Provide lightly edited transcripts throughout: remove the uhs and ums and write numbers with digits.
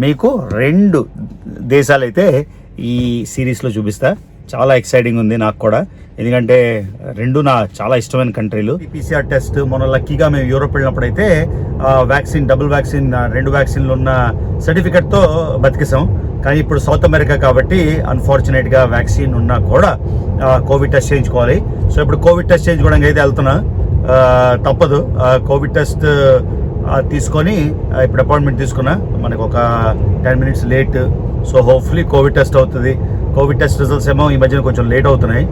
మీకు 2 దేశాలైతే ఈ సిరీస్లో చూపిస్తా. చాలా ఎక్సైటింగ్ ఉంది నాకు కూడా, ఎందుకంటే 2 నా చాలా ఇష్టమైన కంట్రీలు. పీసీఆర్ టెస్ట్ మొన్న లక్కీగా మేము యూరోప్ వెళ్ళినప్పుడు అయితే వ్యాక్సిన్, డబుల్ వ్యాక్సిన్, 2 వ్యాక్సిన్లు ఉన్న సర్టిఫికెట్తో బతికేసాం. కానీ ఇప్పుడు సౌత్ అమెరికా కాబట్టి అన్ఫార్చునేట్గా వ్యాక్సిన్ ఉన్నా కూడా కోవిడ్ టెస్ట్ చేయించుకోవాలి. సో ఇప్పుడు కోవిడ్ టెస్ట్ చేయించుకోవడానికి అయితే వెళ్తున్నా, తప్పదు. కోవిడ్ టెస్ట్ తీసుకొని ఇప్పుడు అపాయింట్మెంట్ తీసుకున్నా, మనకు ఒక 10 minutes late. So hopefully Covid test అవుతుంది. కోవిడ్ టెస్ట్ రిజల్ట్స్ ఏమో ఈ మధ్యన కొంచెం లేట్ అవుతున్నాయి.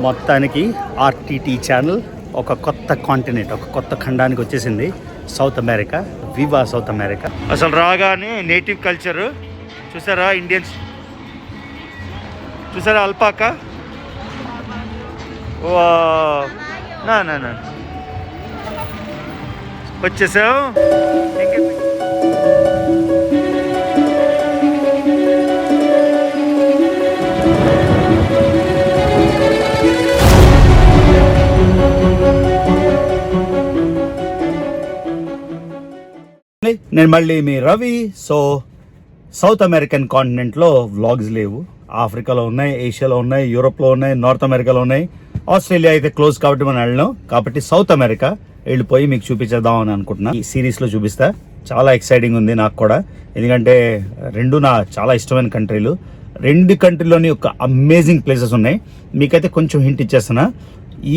మొత్తానికి ఆర్టీటీ ఛానల్ ఒక కొత్త కాంటినెంట్, ఒక కొత్త ఖండానికి వచ్చేసింది, సౌత్ అమెరికా. వివా సౌత్ అమెరికా. అసలు రాగానే నేటివ్ కల్చర్ చూసారా, ఇండియన్స్ చూసారా, అల్పాకా. నా వచ్చేసాం. నేను మళ్ళీ మీ రవి. సో సౌత్ అమెరికన్ కాంటినెంట్లో వ్లాగ్స్ లేవు. ఆఫ్రికాలో ఉన్నాయి, ఏషియాలో ఉన్నాయి, యూరోప్లో ఉన్నాయి, నార్త్ అమెరికాలో ఉన్నాయి. ఆస్ట్రేలియా అయితే క్లోజ్ కాబట్టి మనం వెళ్ళాం. కాబట్టి సౌత్ అమెరికా వెళ్ళిపోయి మీకు చూపించేద్దాం అని అనుకుంటున్నా. ఈ సిరీస్లో చూపిస్తా. చాలా ఎక్సైటింగ్ ఉంది నాకు కూడా, ఎందుకంటే 2 నా చాలా ఇష్టమైన కంట్రీలు. 2 కంట్రీలోని ఒక అమేజింగ్ ప్లేసెస్ ఉన్నాయి. మీకైతే కొంచెం హింట్ ఇచ్చేస్తున్నా.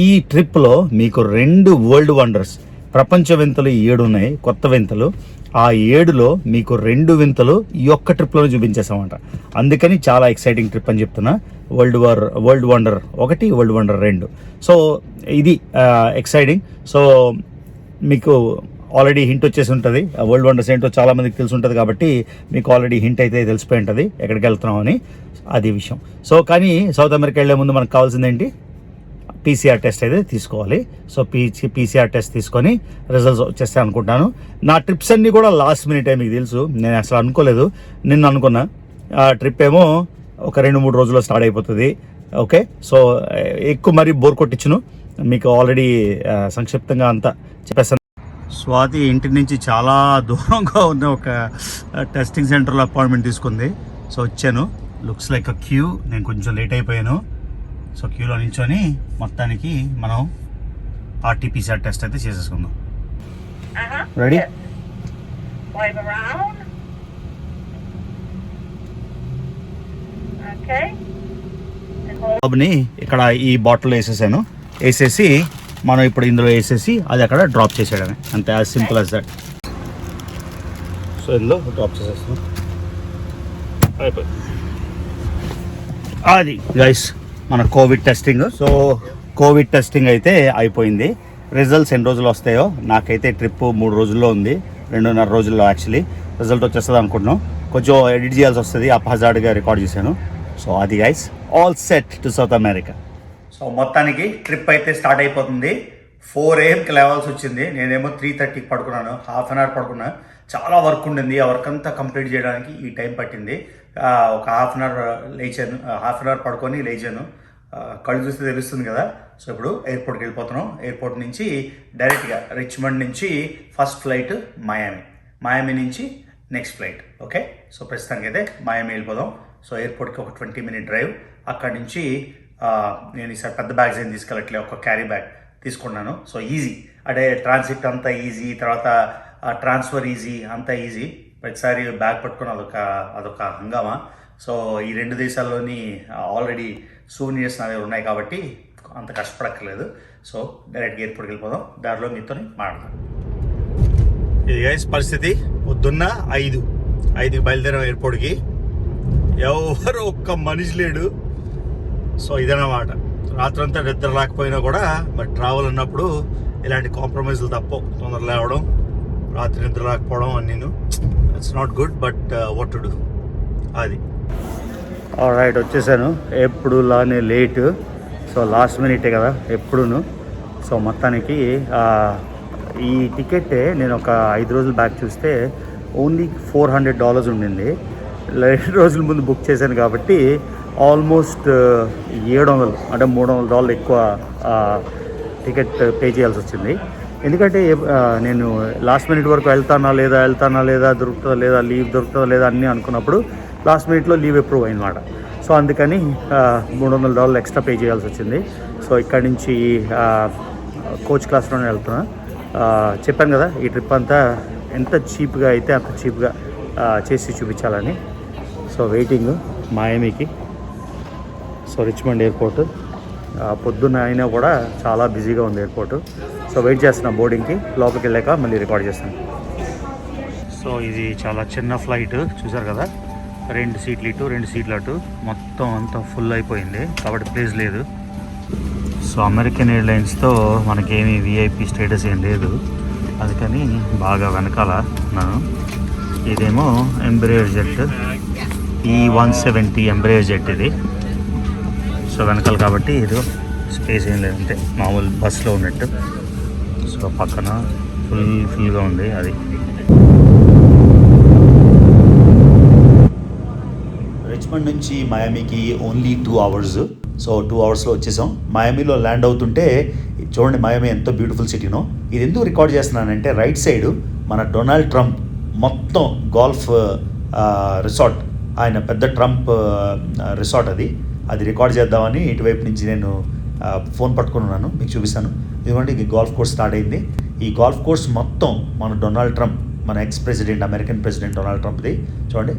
ఈ ట్రిప్లో మీకు 2 వరల్డ్ వండర్స్, ప్రపంచ వింతలు 7 ఉన్నాయి, కొత్త వింతలు. ఆ 7లో మీకు 2 వింతలు ఈ ఒక్క ట్రిప్లోనే చూపించేసామంట. అందుకని చాలా ఎక్సైటింగ్ ట్రిప్ అని చెప్తున్నా. World wonder 1, world wonder 2. So ఇది ఎక్సైటింగ్. సో మీకు ఆల్రెడీ హింట్ వచ్చేసి ఉంటుంది. వరల్డ్ వండర్స్ ఏంటో చాలా మందికి తెలిసి ఉంటుంది కాబట్టి మీకు ఆల్రెడీ హింట్ అయితే తెలిసిపోయి ఉంటుంది ఎక్కడికి వెళ్తున్నాం అని, అది విషయం. సో కానీ సౌత్ అమెరికా వెళ్ళే ముందు మనకు కావాల్సింది ఏంటి, పీసీఆర్ టెస్ట్ అయితే తీసుకోవాలి. సో పీసీఆర్ టెస్ట్ తీసుకొని రిజల్ట్స్ వచ్చేస్తాయి అనుకుంటాను. నా ట్రిప్స్ అన్నీ కూడా లాస్ట్ మినిట్ మీకు తెలుసు. నేను అసలు అనుకోలేదు, నిన్న అనుకున్నా. ట్రిప్ ఏమో ఒక 2-3 రోజుల్లో స్టార్ట్ అయిపోతుంది. ఓకే, సో ఎక్కువ మరీ బోర్ కొట్టించును, మీకు ఆల్రెడీ సంక్షిప్తంగా అంతా చెప్పేస్తాను. స్వాతి ఇంటి నుంచి చాలా దూరంగా ఉన్న ఒక టెస్టింగ్ సెంటర్లో అపాయింట్మెంట్ తీసుకుంది. సో వచ్చాను. Looks like a queue. నేను కొంచెం లేట్ అయిపోయాను. సో క్యూలో నిల్చొని మొత్తానికి మనం ఆర్టీపీసీఆర్ టెస్ట్ అయితే చేసేసుకుందాం. రెడీ? బాబుని ఇక్కడ ఈ బాటిల్లో వేసేసాను. వేసేసి మనం ఇప్పుడు ఇందులో వేసేసి అది అక్కడ డ్రాప్ చేసేయడమే, అంతే. As simple as that. So ఇందులో డ్రాప్ చేసేస్తాం, అయిపోయింది. అది గైస్ మన Covid testing. So Covid testing అయితే అయిపోయింది. రిజల్ట్స్ ఎన్ని రోజులు వస్తాయో, నాకైతే ట్రిప్ 3 రోజుల్లో ఉంది, 2.5 రోజుల్లో యాక్చువల్లీ రిజల్ట్ వచ్చేస్తుంది అనుకుంటున్నాం. కొంచెం ఎడిట్ చేయాల్సి వస్తుంది, అప్హజార్డ్గా రికార్డ్ చేశాను. సో అది guys, all set to south America. So మొత్తానికి ట్రిప్ అయితే స్టార్ట్ అయిపోతుంది. 4 AM లేవాల్సి వచ్చింది. నేనేమో 3:30కి పడుకున్నాను, హాఫ్ అన్ అవర్ పడుకున్నా. చాలా వర్క్ ఉండింది, ఆ వర్క్ అంతా కంప్లీట్ చేయడానికి ఈ టైం పట్టింది. ఒక హాఫ్ అన్ అవర్ లేచాను, హాఫ్ అన్ అవర్ పడుకొని లేచాను. కళ్ళు చూస్తే తెలుస్తుంది కదా. సో ఇప్పుడు ఎయిర్పోర్ట్కి వెళ్ళిపోతున్నాం. ఎయిర్పోర్ట్ నుంచి డైరెక్ట్గా రిచ్మండ్ నుంచి ఫస్ట్ ఫ్లైట్ మయామి నుంచి నెక్స్ట్ ఫ్లైట్. ఓకే, సో ప్రస్తుతానికి అయితే మయామి వెళ్ళిపోదాం. సో ఎయిర్పోర్ట్కి ఒక 20 minute డ్రైవ్. అక్కడి నుంచి నేను ఈసారి పెద్ద బ్యాగ్స్ ఏం తీసుకెళ్ళట్లే, ఒక క్యారీ బ్యాగ్ తీసుకున్నాను. సో ఈజీ, అంటే ట్రాన్సిట్ అంతా ఈజీ, తర్వాత ట్రాన్స్ఫర్ ఈజీ, అంతా ఈజీ. ప్రతిసారి బ్యాగ్ పట్టుకుని అదొక హంగామా. సో ఈ 2 దేశాల్లోని ఆల్రెడీ సూనియర్స్ నా దగ్గర ఉన్నాయి కాబట్టి అంత కష్టపడక్కర్లేదు. సో డైరెక్ట్గా ఎయిర్పోర్ట్కి వెళ్ళిపోదాం. దారిలో మీతో మాట్లాడదాం. ఇది గైస్ పరిస్థితి. పొద్దున్న 5కి బయలుదేరాం ఎయిర్పోర్ట్కి. ఎవరు ఒక్క మనిషి లేడు. సో ఇదన్నమాట. రాత్రంతా నిద్ర లేకపోయినా కూడా మరి ట్రావెల్ అన్నప్పుడు ఇలాంటి కాంప్రమైజ్లు తప్పవు. తొందర లేవడం, రాత్రి నిద్ర లేకపోవడం అన్నీను, it's not good, but what to do. అది రైట్. వచ్చేసాను. ఎప్పుడు లానే లేట్. సో లాస్ట్ మినిటే కదా ఎప్పుడును. సో మొత్తానికి ఈ టికెట్ నేను ఒక 5 రోజుల బ్యాక్ చూస్తే ఓన్లీ $400 ఉండింది. 2 రోజుల ముందు బుక్ చేశాను కాబట్టి ఆల్మోస్ట్ 700, అంటే $300 ఎక్కువ టికెట్ పే చేయాల్సి వచ్చింది. ఎందుకంటే నేను లాస్ట్ మినిట్ వరకు వెళ్తానా లేదా దొరుకుతుందా లీవ్ దొరుకుతుందా లేదా అన్నీ అనుకున్నప్పుడు లాస్ట్ మినిట్లో లీవ్ అప్రూవ్ అయిందన్నమాట. సో అందుకని $300 ఎక్స్ట్రా పే చేయాల్సి వచ్చింది. సో ఇక్కడి నుంచి కోచ్ క్లాస్లోనే వెళ్తున్నా. చెప్పాను కదా ఈ ట్రిప్ అంతా ఎంత చీప్గా అయితే అంత చీప్గా చేసి చూపించాలని. సో వెయిటింగ్ మయామీకి. సో రిచ్మండ్ ఎయిర్పోర్ట్ పొద్దున్న అయినా కూడా చాలా బిజీగా ఉంది ఎయిర్పోర్టు. సో వెయిట్ చేస్తున్నాం బోర్డింగ్కి. లోపలికి వెళ్ళాక మళ్ళీ రికార్డ్ చేస్తాను. సో ఇది చాలా చిన్న ఫ్లైట్ చూసారు కదా, 2 సీట్లు ఇటు 2 సీట్లు అటు, మొత్తం అంతా ఫుల్ అయిపోయింది కాబట్టి ప్లేస్ లేదు. సో అమెరికన్ ఎయిర్లైన్స్తో మనకేమీ విఐపి స్టేటస్ ఏం లేదు, అందుకని బాగా వెనకాల ఉన్నాను. ఇదేమో Embraer jet, E170 Embraer jet ఇది. సో వెనకాల కాబట్టి ఇది స్పేస్ ఏం లేదంటే మామూలు బస్సులో ఉన్నట్టు. సో పక్కన ఫుల్గా ఉంది అది. రిచ్మండ్ నుంచి మయామీకి ఓన్లీ 2 అవర్స్. సో 2 అవర్స్లో వచ్చేసాం. మయామీలో ల్యాండ్ అవుతుంటే చూడండి మయామీ ఎంతో బ్యూటిఫుల్ సిటీనో. ఇది ఎందుకు రికార్డ్ చేస్తున్నానంటే రైట్ సైడ్ మన డొనాల్డ్ ట్రంప్ మొత్తం గోల్ఫ్ రిసార్ట్, ఆయన పెద్ద ట్రంప్ రిసార్ట్ అది రికార్డ్ చేద్దామని ఇటువైపు నుంచి నేను ఫోన్ పట్టుకుని ఉన్నాను. మీకు చూపిస్తాను. ఇదిగోండి ఈ గోల్ఫ్ కోర్స్ స్టార్ట్ అయింది. ఈ గోల్ఫ్ కోర్స్ మొత్తం మన డొనాల్డ్ ట్రంప్, మన ex president, American president Donald ట్రంప్ది. చూడండి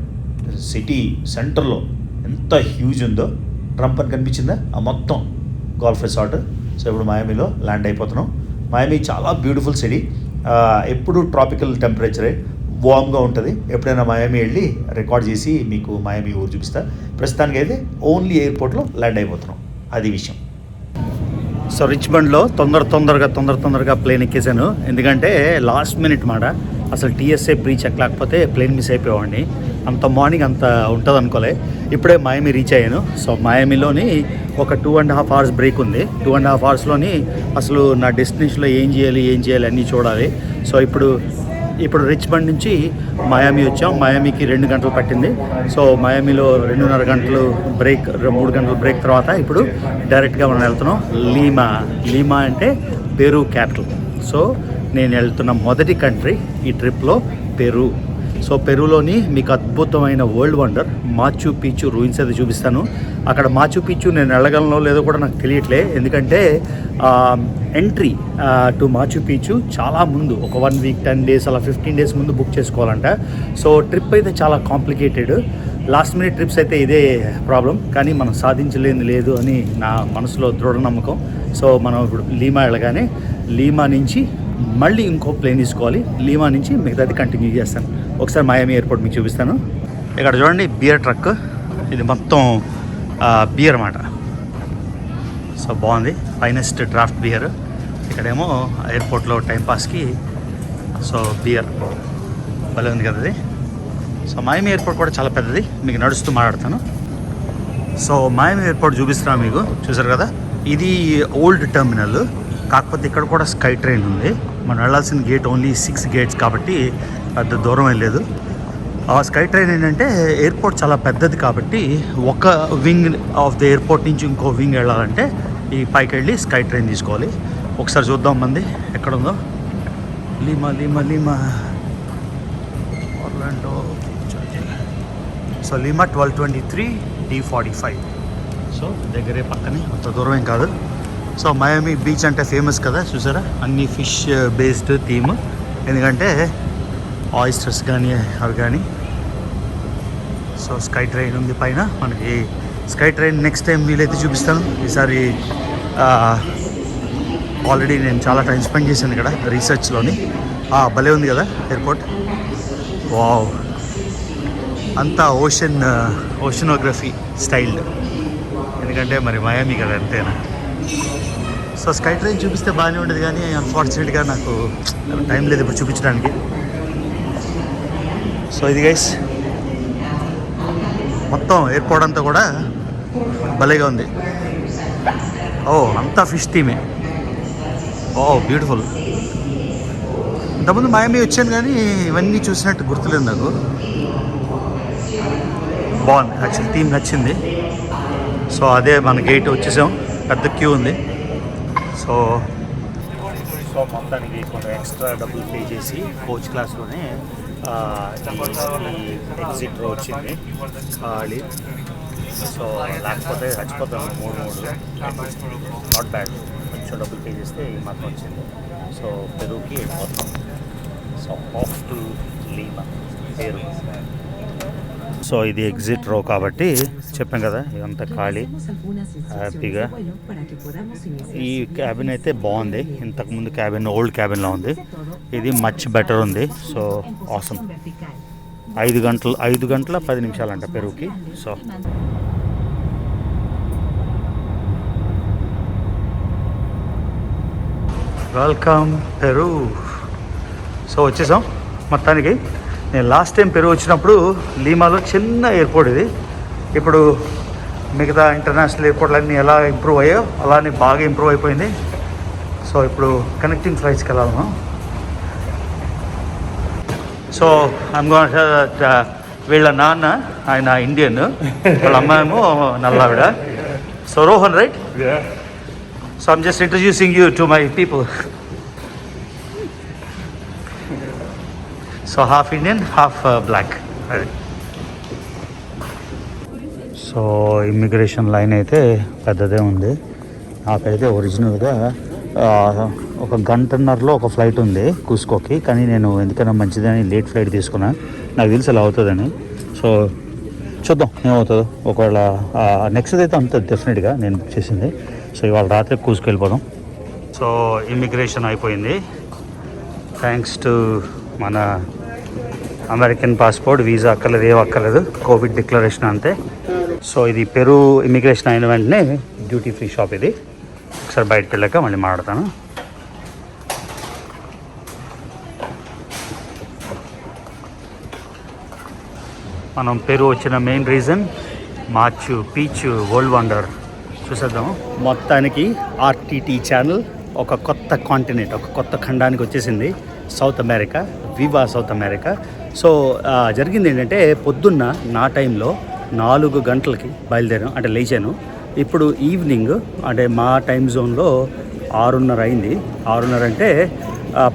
సిటీ సెంటర్లో ఎంత హ్యూజ్ ఉందో. ట్రంప్ అని కనిపించిందా ఆ మొత్తం గోల్ఫ్ రిసార్ట్. సో ఇప్పుడు మయామీలో ల్యాండ్ అయిపోతున్నాం. మయామీ చాలా బ్యూటిఫుల్ సిటీ. ఎప్పుడు ట్రాపికల్ టెంపరేచరే, వామ్గా ఉంటుంది. ఎప్పుడైనా మయామీ వెళ్ళి రికార్డ్ చేసి మీకు మయామీ ఊరు చూపిస్తా. ప్రస్తుతానికి అయితే ఓన్లీ ఎయిర్పోర్ట్లో ల్యాండ్ అయిపోతున్నాం, అది విషయం. సో రిచ్మండ్లో తొందరగా ప్లేన్ ఎక్కేసాను. ఎందుకంటే లాస్ట్ మినిట్ మాట అసలు TSA ప్రీ చెక్ లేకపోతే ప్లేన్ మిస్ అయిపోయేవాడిని. అంత మార్నింగ్ అంత ఉంటుంది అనుకోలే. ఇప్పుడే మయామీ రీచ్ అయ్యాను. సో మయామీలోని ఒక 2.5 అవర్స్ బ్రేక్ ఉంది. 2.5 అవర్స్లోని అసలు నా డెస్టినేషన్లో ఏం చేయాలి అన్నీ చూడాలి. సో ఇప్పుడు రిచ్మండ్ నుంచి మయామీ వచ్చాం. మయామీకి 2 గంటలు పట్టింది. సో మయామీలో 2.5 గంటలు బ్రేక్, 3 గంటలు బ్రేక్ తర్వాత ఇప్పుడు డైరెక్ట్గా మనం వెళ్తున్నాం లీమా అంటే పెరూ క్యాపిటల్. సో నేను వెళ్తున్న మొదటి కంట్రీ ఈ ట్రిప్లో పెరూ. సో పెరూలోని మీకు అద్భుతమైన world wonder Machu Picchu ruins అయితే చూపిస్తాను. అక్కడ మాచు పిచ్చు నేను వెళ్ళగలనో లేదో కూడా నాకు తెలియట్లే. ఎందుకంటే ఎంట్రీ టు మాచు పిచ్చు చాలా ముందు, ఒక 1 వీక్ 10 డేస్ అలా 15 డేస్ ముందు బుక్ చేసుకోవాలంట. సో ట్రిప్ అయితే చాలా కాంప్లికేటెడ్. లాస్ట్ మినిట్ ట్రిప్స్ అయితే ఇదే ప్రాబ్లం, కానీ మనం సాధించలేని లేదు అని నా మనసులో దృఢ నమ్మకం. సో మనం ఇప్పుడు లీమా వెళ్ళగానే లీమా నుంచి మళ్ళీ ఇంకో ప్లేన్ తీసుకోవాలి. లీమా నుంచి మిగతాది కంటిన్యూ చేస్తాను. ఒకసారి మయామీ ఎయిర్పోర్ట్ మీకు చూపిస్తాను. ఇక్కడ చూడండి బియర్ ట్రక్, ఇది మొత్తం బియర్ అన్నమాట. సో బాగుంది, ఫైనెస్ట్ డ్రాఫ్ట్ బియర్. ఇక్కడేమో ఎయిర్పోర్ట్లో టైంపాస్కి సో బియర్ భలే ఉంది కదా అది. సో మయామీ ఎయిర్పోర్ట్ కూడా చాలా పెద్దది, మీకు నడుస్తూ మాట్లాడతాను. సో మయామీ ఎయిర్పోర్ట్ చూపిస్తున్నాను మీకు, చూసారు కదా. ఇది ఓల్డ్ టెర్మినల్, కాకపోతే ఇక్కడ కూడా స్కై ట్రైన్ ఉంది. మనం వెళ్ళాల్సిన గేట్ ఓన్లీ 6 గేట్స్ కాబట్టి పెద్ద దూరం ఏం లేదు. ఆ స్కై ట్రైన్ ఏంటంటే ఎయిర్పోర్ట్ చాలా పెద్దది కాబట్టి ఒక వింగ్ ఆఫ్ ది ఎయిర్పోర్ట్ నుంచి ఇంకో వింగ్ వెళ్ళాలంటే ఈ పైకి వెళ్ళి స్కై ట్రైన్ తీసుకోవాలి. ఒకసారి చూద్దాం మంది ఎక్కడ ఉందో. Lima Orlando. So Lima 1223 D45. So దగ్గరే పక్కనే, అంత దూరం ఏం కాదు. సో మయామీ బీచ్ అంటే ఫేమస్ కదా, చూసారా అన్ని ఫిష్ బేస్డ్ థీమ్. ఎందుకంటే ఆయిస్టర్స్ కానీ అవి కానీ. సో స్కై ట్రైన్ ఉంది పైన మనకి. స్కై ట్రైన్ నెక్స్ట్ టైం వీలైతే చూపిస్తాను. ఈసారి ఆల్రెడీ నేను చాలా టైం స్పెండ్ చేశాను ఇక్కడ రీసెర్చ్లోని. భలే ఉంది కదా ఎయిర్పోర్ట్. వావ్, అంతా ఓషనోగ్రఫీ స్టైల్డ్. ఎందుకంటే మరి మయామీ కదా అంతేనా. సో స్కై ట్రైన్ చూపిస్తే బాగానే ఉండేది, కానీ అన్ఫార్చునేట్గా నాకు టైం లేదు ఇప్పుడు చూపించడానికి. సో ఇది గైస్ మొత్తం ఎయిర్పోర్ట్ అంతా కూడా భలేగా ఉంది. అంతా ఫిష్ థీమే. బ్యూటిఫుల్. ఇంతకుముందు మయామీ వచ్చాను కానీ ఇవన్నీ చూసినట్టు గుర్తులేదు నాకు. బాగుంది యాక్చువల్లీ, థీమ్ నచ్చింది. సో అదే మన గేట్ వచ్చేసాం, పెద్ద క్యూ ఉంది. సో సో మొత్తానికి కొంచెం ఎక్స్ట్రా డబ్బులు పే చేసి కోచ్ క్లాస్లోనే ఈ ఎగ్జిట్ రో వచ్చింది ఖాళీ. సో లేకపోతే చచ్చిపోతాను 3 నాట్ బ్యాడ్. కొంచెం డబ్బులు పే చేస్తే ఈ మాత్రం వచ్చింది. సో పెరుకి వెళ్ళిపోతాం. సో ఆఫ్ టు లీమా పేరు. సో ఇది ఎగ్జిట్ రో కాబట్టి చెప్పాం కదా ఇదంతా ఖాళీ హ్యాపీగా. ఈ క్యాబిన్ అయితే బాగుంది. ఇంతకుముందు క్యాబిన్ ఓల్డ్ క్యాబిన్లో ఉంది, ఇది మచ్ బెటర్ ఉంది. So awesome. 5 గంటల 10 నిమిషాలంట పెరుగుకి. So welcome Peru. సో వచ్చేసాం మొత్తానికి. నేను లాస్ట్ టైం పెరుగు వచ్చినప్పుడు లీమాలో చిన్న ఎయిర్పోర్ట్ ఇది. ఇప్పుడు మిగతా ఇంటర్నేషనల్ ఎయిర్పోర్ట్లన్నీ ఎలా ఇంప్రూవ్ అయ్యాయో అలానే బాగా ఇంప్రూవ్ అయిపోయింది. సో ఇప్పుడు కనెక్టింగ్ ఫ్లైట్స్కి వెళ్ళాము. సో వీళ్ళ నాన్న ఆయన ఇండియన్, వాళ్ళ అమ్మాయేమో నల్లావిడ. So Rohan right? So I'm just introducing you to my people. So half Indian half black. అది. సో ఇమ్మిగ్రేషన్ లైన్ అయితే పెద్దదే ఉంది. నాకైతే ఒరిజినల్గా 1 గంటన్నరలో ఒక ఫ్లైట్ ఉంది కూసుకోకి, కానీ నేను ఎందుకైనా మంచిదని లేట్ ఫ్లైట్ తీసుకున్నా. నాకు తెలిసి అలా అవుతుందని. సో చూద్దాం ఏమవుతుందో. ఒకవేళ నెక్స్ట్ అయితే అంత డెఫినెట్గా నేను బుక్ చేసింది. సో ఇవాళ రాత్రి కూసుకెళ్ళిపోదాం. సో ఇమ్మిగ్రేషన్ అయిపోయింది థ్యాంక్స్ టు మన అమెరికన్ పాస్పోర్ట్. వీసా అక్కర్లేదు, ఏం అక్కర్లేదు, కోవిడ్ డిక్లరేషన్ అంతే. సో ఇది పెరు ఇమిగ్రేషన్ అయిన వెంటనే డ్యూటీ ఫ్రీ షాప్ ఇది. ఒకసారి బయటకు వెళ్ళాక మళ్ళీ మాట్లాడతాను. మనం పెరు వచ్చిన main reason Machu Picchu world wonder చూసేద్దాం. మొత్తానికి ఆర్టీటీ ఛానల్ ఒక కొత్త కాంటినెంట్, ఒక కొత్త ఖండానికి వచ్చేసింది, సౌత్ అమెరికా. వివా సౌత్ అమెరికా. సో జరిగింది ఏంటంటే పొద్దున్న నా టైంలో 4 గంటలకి బయలుదేరాం, అంటే లేచాను. ఇప్పుడు ఈవినింగ్ అంటే మా టైం జోన్లో 6:30 అయింది. 6:30 అంటే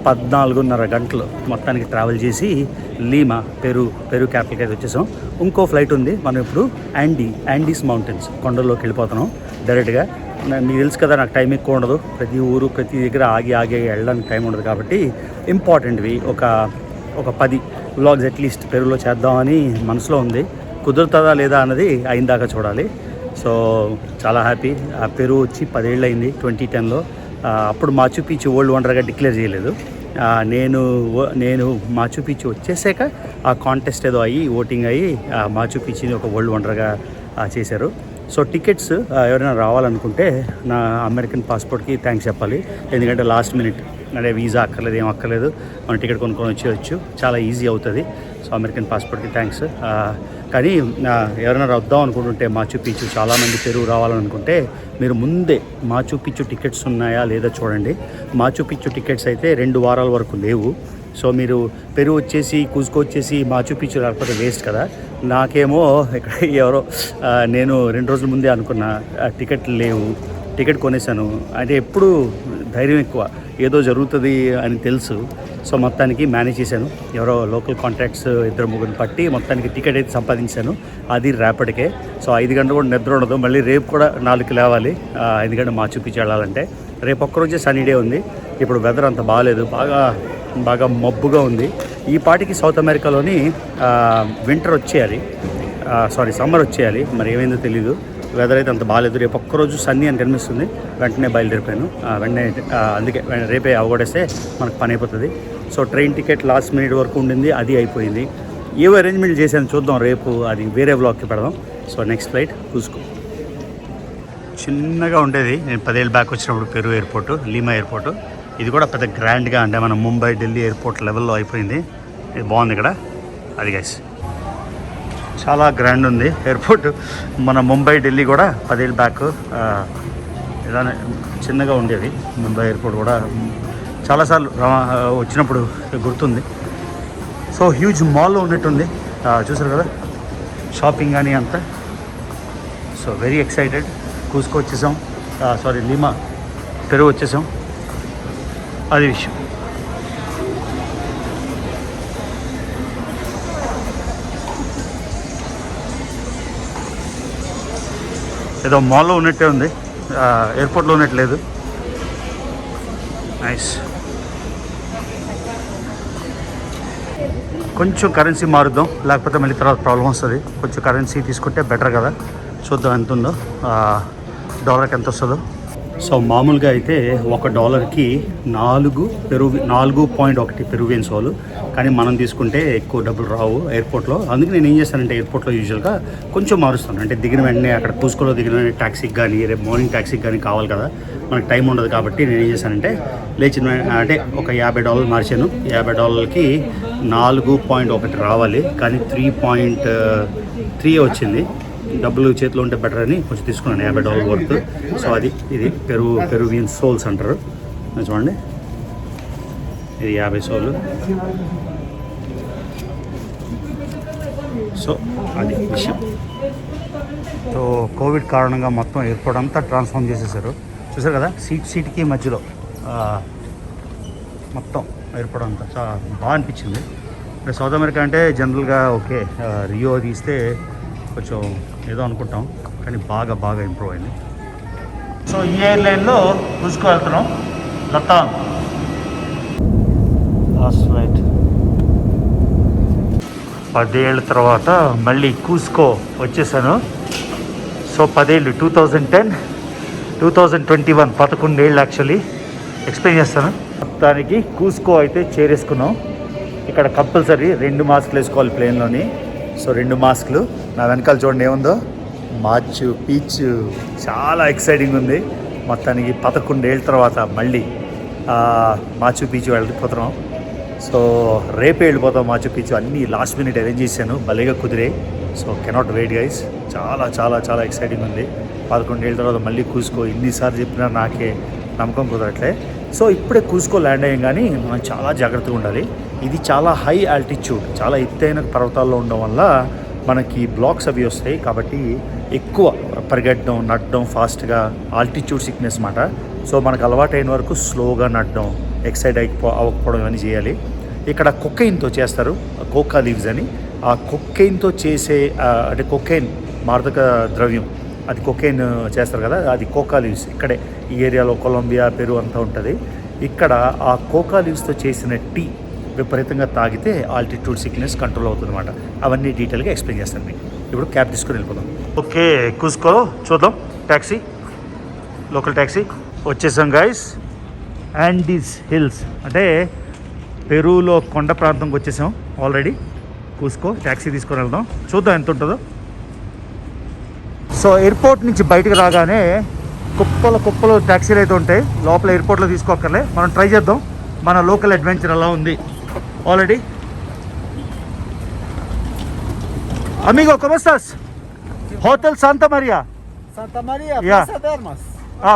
14:30 గంటలు మొత్తానికి ట్రావెల్ చేసి లీమా పెరు క్యాపిటల్కి అయితే వచ్చేసాం. ఇంకో ఫ్లైట్ ఉంది. మనం ఇప్పుడు యాండీస్ మౌంటైన్స్ కొండల్లోకి వెళ్ళిపోతున్నాం డైరెక్ట్గా. మీకు తెలుసు కదా, నాకు టైం ఎక్కువ ఉండదు. ప్రతి ఊరు ప్రతి దగ్గర ఆగి వెళ్ళడానికి టైం ఉండదు. కాబట్టి ఇంపార్టెంట్వి ఒక 10 వ్లాగ్స్ అట్లీస్ట్ పెరులో చేద్దామని మనసులో ఉంది. కుదురుతుందా లేదా అన్నది అయిందాకా చూడాలి. సో చాలా హ్యాపీ. ఆ పెరు వచ్చి 10 ఏళ్ళు అయింది 2010లో. అప్పుడు మాచు పిచ్చు వరల్డ్ వండర్గా డిక్లేర్ చేయలేదు. నేను మాచు పిచ్చు వచ్చేసాక ఆ కాంటెస్ట్ ఏదో అయ్యి ఓటింగ్ అయ్యి మాచు పిచ్చిని ఒక వరల్డ్ వండర్గా చేశారు. సో టికెట్స్ ఎవరైనా రావాలనుకుంటే నా అమెరికన్ పాస్పోర్ట్కి థ్యాంక్స్ చెప్పాలి. ఎందుకంటే లాస్ట్ మినిట్ అంటే వీసా అక్కర్లేదు, ఏం అక్కర్లేదు, మనం టికెట్ కొనుక్కొని వచ్చేయచ్చు, చాలా ఈజీ అవుతుంది. సో అమెరికన్ పాస్పోర్ట్కి థ్యాంక్స్. కానీ ఎవరైనా వద్దాం అనుకుంటుంటే మాచు పిచ్చు, చాలామంది పెరుగు రావాలనుకుంటే మీరు ముందే మాచు పిచ్చు టికెట్స్ ఉన్నాయా లేదా చూడండి. మాచు పిచ్చు టికెట్స్ అయితే 2 వారాల వరకు లేవు. సో మీరు పెరుగు వచ్చేసి కూసుకొచ్చేసి మాచు పిచ్చు లేకపోతే వేస్ట్ కదా. నాకేమో ఇక్కడ ఎవరో నేను 2 రోజుల ముందే అనుకున్నా, టికెట్లు లేవు, టికెట్ కొనేసాను. అంటే ఎప్పుడు ధైర్యం ఎక్కువ, ఏదో జరుగుతుంది అని తెలుసు. సో మొత్తానికి మేనేజ్ చేశాను. ఎవరో లోకల్ కాంటాక్ట్స్ 2-3 పట్టి మొత్తానికి టికెట్ అయితే సంపాదించాను. అది రేపటికే. సో 5 గంటలు కూడా నిద్ర ఉండదు. మళ్ళీ రేపు కూడా 4కి లేవాలి, ఎందుకంటే మాచు పిచ్చు వెళ్ళాలంటే. రేపు ఒక్కరోజే సన్నీ డే ఉంది. ఇప్పుడు వెదర్ అంత బాగాలేదు, బాగా మబ్బుగా ఉంది. ఈ పాటికి సౌత్ అమెరికాలోని వింటర్ వచ్చేయాలి, సమ్మర్ వచ్చేయాలి. మరి ఏమైందో తెలీదు. వెదర్ అయితే అంత బాగాలేదు. రేపు ఒక్కరోజు సన్నీ అని కనిపిస్తుంది. వెంటనే బయలుదేరిపోయాను. వెంటనే అందుకే రేపే అవగొడేస్తే మనకు పని అయిపోతుంది. So train ticket last minute వరకు ఉండింది, అది అయిపోయింది. ఏవో అరేంజ్మెంట్ చేశాను, చూద్దాం రేపు అది వేరే వ్లాగ్కి పెడదాం. సో నెక్స్ట్ ఫ్లైట్ చూసుకో. చిన్నగా ఉండేది నేను 10 ఏళ్ళు బ్యాక్ వచ్చినప్పుడు పెరు ఎయిర్పోర్టు, లీమా ఎయిర్పోర్టు. ఇది కూడా పెద్ద గ్రాండ్గా అంటే మన ముంబై ఢిల్లీ ఎయిర్పోర్ట్ లెవెల్లో అయిపోయింది. ఇది బాగుంది ఇక్కడ. అది గైస్ చాలా గ్రాండ్ ఉంది ఎయిర్పోర్ట్. మన ముంబై ఢిల్లీ కూడా 10 ఏళ్ళు బ్యాక్ ఇలానే చిన్నగా ఉండేది. ముంబై ఎయిర్పోర్ట్ కూడా చాలాసార్లు వచ్చినప్పుడు గుర్తుంది. సో హ్యూజ్ మాల్లో ఉన్నట్టుంది, చూసారు కదా, షాపింగ్ కానీ అంతా. So very excited. కూసుకొచ్చేసాం, లీమా పెరుగు వచ్చేసాం. అది విషయం. ఏదో మాల్లో ఉన్నట్టే ఉంది, ఎయిర్పోర్ట్లో ఉన్నట్లేదు. నైస్. కొంచెం కరెన్సీ మారుద్దాం, లేకపోతే మళ్ళీ తర్వాత ప్రాబ్లం వస్తుంది. కొంచెం కరెన్సీ తీసుకుంటే బెటర్ కదా. చూద్దాం ఎంత ఉందో, డాలర్కి ఎంత వస్తుందో. సో మామూలుగా అయితే $1కి 4.1 పెరువియన్ సోలు, కానీ మనం తీసుకుంటే ఎక్కువ డబ్బులు రావు ఎయిర్పోర్ట్లో. అందుకే నేను ఏం చేస్తానంటే ఎయిర్పోర్ట్లో యూజువల్గా కొంచెం మారుస్తాను. అంటే దిగిన వెంటనే అక్కడ కూసుకోలో దిగిన వెంటనే ట్యాక్సీకి కానీ రేపు మార్నింగ్ ట్యాక్సీకి కానీ కావాలి కదా, మనకు టైం ఉండదు. కాబట్టి నేను ఏం చేశానంటే లేచిన అంటే ఒక $50 మార్చాను. $50కి 4.1 రావాలి, కానీ 3.3 వచ్చింది. డబ్బులు చేతిలో ఉంటే బెటర్ అని కొంచెం తీసుకున్నాను, $50 వర్త్. సో ఇది పెరువియన్ సోల్స్ అంటారు. చూడండి, ఇది 50 సోలు. సో అది విషయం. సో కోవిడ్ కారణంగా మొత్తం ఎయిర్పోర్ట్ అంతా ట్రాన్స్ఫార్మ్ చేసేసారు. చూసారు కదా, సీట్కి మధ్యలో మొత్తం ఎయిర్పోర్ట్ అంతా చాలా బాగా అనిపించింది. ఇప్పుడు సౌత్ అమెరికా అంటే జనరల్గా ఓకే, రియో తీస్తే కొంచెం ఏదో అనుకుంటాం, కానీ బాగా ఇంప్రూవ్ అయింది. సో ఈ ఎయిర్లైన్లో కూసుకో వెళ్తున్నాం, లతాన్ లాస్ట్ ఫ్లైట్. 10 ఏళ్ళ తర్వాత మళ్ళీ కూసుకో వచ్చేసాను. సో 10 ఏళ్ళు, 2010, 2021, 11 ఏళ్ళు యాక్చువల్లీ. ఎక్స్ప్లెయిన్ చేస్తాను. మొత్తానికి కూసుకో అయితే చేరేసుకున్నాం. ఇక్కడ కంపల్సరీ 2 మాస్కులు వేసుకోవాలి ప్లేన్లోని. సో 2 మాస్కులు. నా వెనకాల చూడండి ఏముందో, మాచు పిచ్చు. చాలా ఎక్సైటింగ్ ఉంది. మొత్తానికి 11 ఏళ్ళ తర్వాత మళ్ళీ మాచు పిచ్చు వెళ్ళిపోతున్నాం. సో రేపే వెళ్ళిపోతాం మాచు పిచ్చు. అన్నీ లాస్ట్ మినిట్ అరేంజ్ చేశాను, భలేగా కుదిరాయి. So cannot wait guys. చాలా ఎక్సైటింగ్ ఉంది. 11 ఏళ్ళ తర్వాత మళ్ళీ కూసుకో. ఇన్నిసార్లు చెప్పినా నాకే నమ్మకం కుదరట్లే. సో ఇప్పుడే కూసుకో ల్యాండ్ అయ్యాం, కానీ మనం చాలా జాగ్రత్తగా ఉండాలి. ఇది చాలా హై ఆల్టిట్యూడ్, చాలా ఎత్తైన పర్వతాల్లో ఉండడం వల్ల మనకి బ్లాక్స్ అవి వస్తాయి. కాబట్టి ఎక్కువ పరిగెట్టడం, నడడం ఫాస్ట్గా, ఆల్టిట్యూడ్ సిక్నెస్ మాట. సో మనకు అలవాటైన వరకు స్లోగా నడడం, ఎక్సైట్ అవ్వకపోవడం ఇవన్నీ చేయాలి. ఇక్కడ కొకైన్తో చేస్తారు, కోకా లీవ్స్ అని. ఆ కొకైన్తో చేసే అంటే కొకైన్ మాదక ద్రవ్యం, అది కొకైన్ చేస్తారు కదా, అది కోకా లీవ్స్. ఇక్కడే ఈ ఏరియాలో కొలంబియా, పెరు అంతా ఉంటుంది. ఇక్కడ ఆ కోకా లీవ్స్తో చేసిన టీ విపరీతంగా తాగితే ఆల్టిట్యూడ్ సిక్నెస్ కంట్రోల్ అవుతుంది అన్నమాట. అవన్నీ డీటెయిల్గా ఎక్స్ప్లెయిన్ చేస్తాను మీకు. ఇప్పుడు క్యాబ్ తీసుకొని వెళ్ళిపోదాం. ఓకే, కూసుకో చూద్దాం. ట్యాక్సీ, లోకల్ ట్యాక్సీ వచ్చేసాం గైస్. యాండీస్ హిల్స్ అంటే పెరూలో కొండ ప్రాంతంకి వచ్చేసాం ఆల్రెడీ. కూసుకో ట్యాక్సీ తీసుకొని వెళ్దాం, చూద్దాం ఎంత ఉంటుందో. సో ఎయిర్పోర్ట్ నుంచి బయటకు రాగానే కుప్పలు ట్యాక్సీలు అయితే ఉంటాయి. లోపల ఎయిర్పోర్ట్లో తీసుకోక్కర్లే, మనం ట్రై చేద్దాం మన లోకల్ అడ్వెంచర్ ఎలా ఉంది. Already Amigo, ¿cómo estás? Hotel Santa María. Santa María, Yeah. Plaza Termas.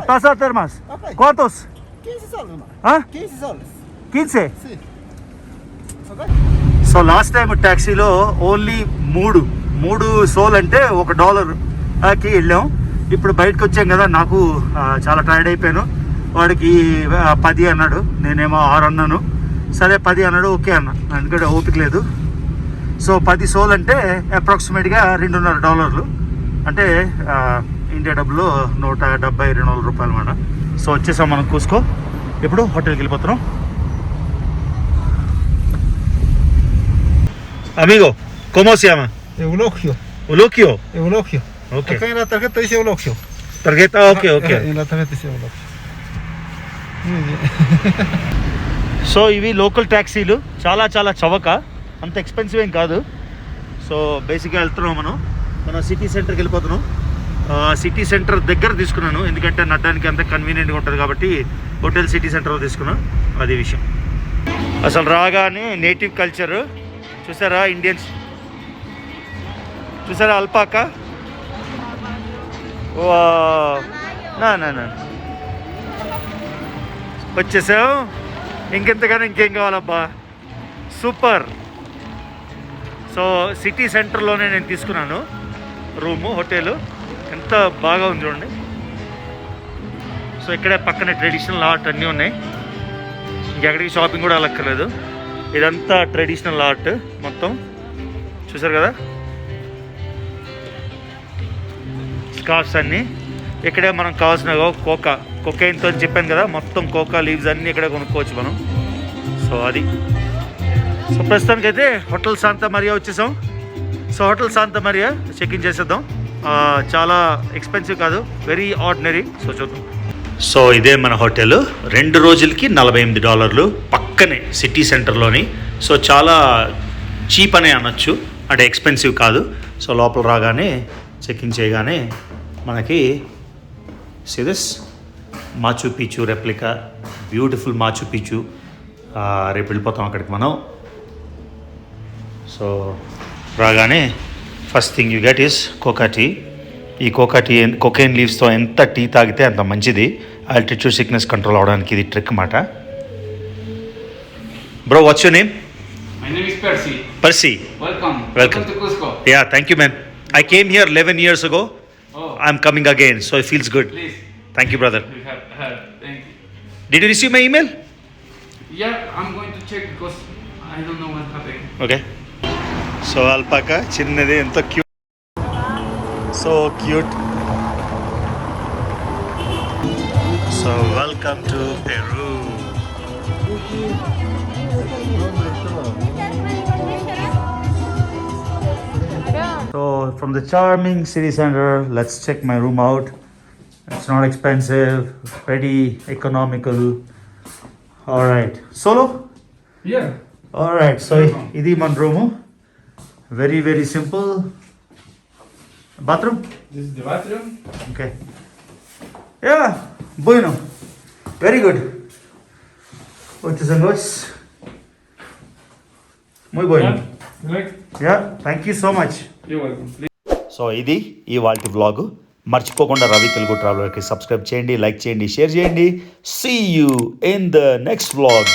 Plaza Termas. Okay. ¿Cuántos? 15 soles, hermano. 15 soles. 15. Sí. Okay. So last time ట్యాక్సీలో ఓన్లీ మూడు సోల్ అంటే $1కి వెళ్ళాం. ఇప్పుడు బయటకు వచ్చాం కదా, నాకు చాలా టైర్డ్ అయిపోయాను. వాడికి 10 అన్నాడు, నేనేమో 6 అన్నాను. సరే 10 అన్నాడు, ఓకే అన్న, ఎందుకంటే ఓపిక లేదు. సో 10 సోల్ అంటే అప్రాక్సిమేట్గా $2.5, అంటే ఇండియా డబ్బులో $172 అన్నమాట. సో వచ్చేసాం మనం కూసుకో. ఇప్పుడు హోటల్కి వెళ్ళిపోతున్నాం. Amigo, ¿cómo se llama? Eulogio. Eulogio. Eulogio. Okay. Acá en la tarjeta dice Eulogio. Tarjeta, okay. En la tarjeta dice Eulogio. Muy bien. So ఇవి లోకల్ ట్యాక్సీలు, చాలా చవక, అంత ఎక్స్పెన్సివ్ ఏం కాదు. సో బేసిక్గా వెళ్తున్నాం మనం సిటీ సెంటర్కి వెళ్ళిపోతున్నాం. సిటీ సెంటర్ దగ్గర తీసుకున్నాను, ఎందుకంటే నడడానికి అంత కన్వీనియంట్గా ఉంటుంది కాబట్టి హోటల్ సిటీ సెంటర్లో తీసుకున్నాను. అది విషయం. అసలు రాగానే నేటివ్ కల్చర్ చూసారా, ఇండియన్స్ చూసారా, అల్పాకా. నా వచ్చేసాం. ఇంకెంతగానో ఇంకేం కావాలబ్బా, సూపర్. సో సిటీ సెంటర్లోనే నేను తీసుకున్నాను రూము, హోటల్. ఎంత బాగా ఉంది చూడండి. సో ఇక్కడే పక్కనే ట్రెడిషనల్ ఆర్ట్ అన్నీ ఉన్నాయి. ఇంకెక్కడికి షాపింగ్ కూడా వెళ్ళక్కర్లేదు. ఇదంతా ట్రెడిషనల్ ఆర్ట్ మొత్తం చూసారు కదా. స్కార్ఫ్స్ అన్నీ ఇక్కడే మనం కావాల్సిన కొకైన్తో అని చెప్పాను కదా, మొత్తం కోకా లీవ్స్ అన్నీ ఇక్కడే కొనుక్కోవచ్చు మనం. సో అది. సో ప్రస్తుతానికైతే హోటల్ శాంతా మరియా వచ్చేసాం. So hotel Santa Maria check in చేసేద్దాం. చాలా ఎక్స్పెన్సివ్ కాదు, వెరీ ఆర్డినరీ. సో చూద్దాం. సో ఇదే మన హోటల్. 2 రోజులకి $48 పక్కనే సిటీ సెంటర్లోని. సో చాలా చీప్ అనే అనొచ్చు, అంటే ఎక్స్పెన్సివ్ కాదు. సో లోపల రాగానే చెక్ ఇన్ చేయగానే మనకి see this Machu Picchu replica, beautiful Machu Picchu. రేపు వెళ్ళిపోతాం అక్కడికి మనం. సో రాగానే first thing you get is coca tea. ఈ కోకా టీ కొకైన్ లీవ్స్తో ఎంత టీ తాగితే అంత మంచిది. ఆల్టిట్యూడ్ సిక్నెస్ కంట్రోల్ అవడానికి ఇది ట్రిక్ అన్నమాట. Bro, what's your name? My name is Percy. Percy. Welcome. Welcome to Cusco. Yeah, thank you, man. I came here 11 years ago. Oh. I'm coming again, so it feels good. Please. Thank you, brother. We have thank you. Did you receive my email? Yeah, I'm going to check because I don't know what happened. Okay. So alpaca చిన్నది ఎంత cute. So cute. So welcome to Peru. So from the charming city center, let's check my room out. It's not expensive, pretty economical. All right. Solo? Yeah. All right. So ఇది మన room. Very, very simple. Bathroom? This is the bathroom. Okay. Yeah, bueno. Very good. వచ్చేసాం guys. Muy bueno. You like? Yeah, thank you so much. You're welcome. Please. So ఇది ఇవాల్టి vlog. మర్చిపోకుండా రవి తెలుగు ట్రావెలర్కి subscribe చేయండి, like చేయండి, share చేయండి. See you in the next vlog.